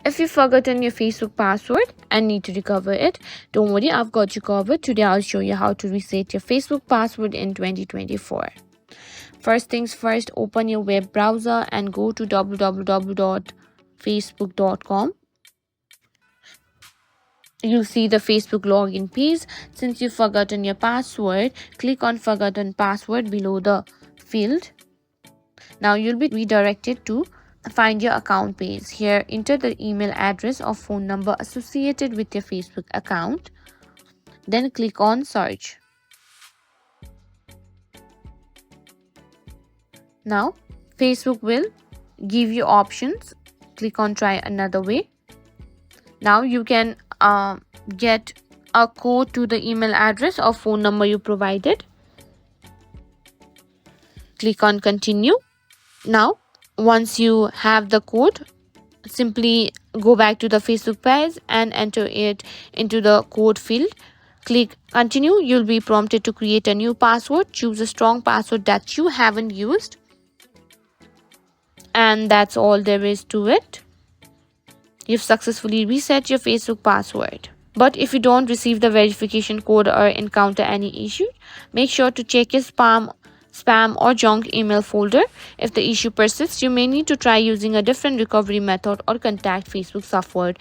If you've forgotten your Facebook password and need to recover it, don't worry, I've got you covered. Today I'll show you how to reset your Facebook password in 2024. First things first, open your web browser and go to www.facebook.com. You'll see the Facebook login page. Since you've forgotten your password, click on Forgotten Password below the field. Now you'll be redirected to Find Your Account page. Here, enter the email address or phone number associated with your Facebook account. Then click on Search. Now, Facebook will give you options. Click on Try Another Way. Now you can get a code to the email address or phone number you provided. Click on Continue. Now, once you have the code, simply go back to the Facebook page and enter it into the code field. Click Continue. You'll be prompted to create a new password. Choose a strong password that you haven't used. And that's all there is to it. You've successfully reset your Facebook password. But if you don't receive the verification code or encounter any issue, make sure to check your spam or junk email folder. If the issue persists, you may need to try using a different recovery method or contact Facebook support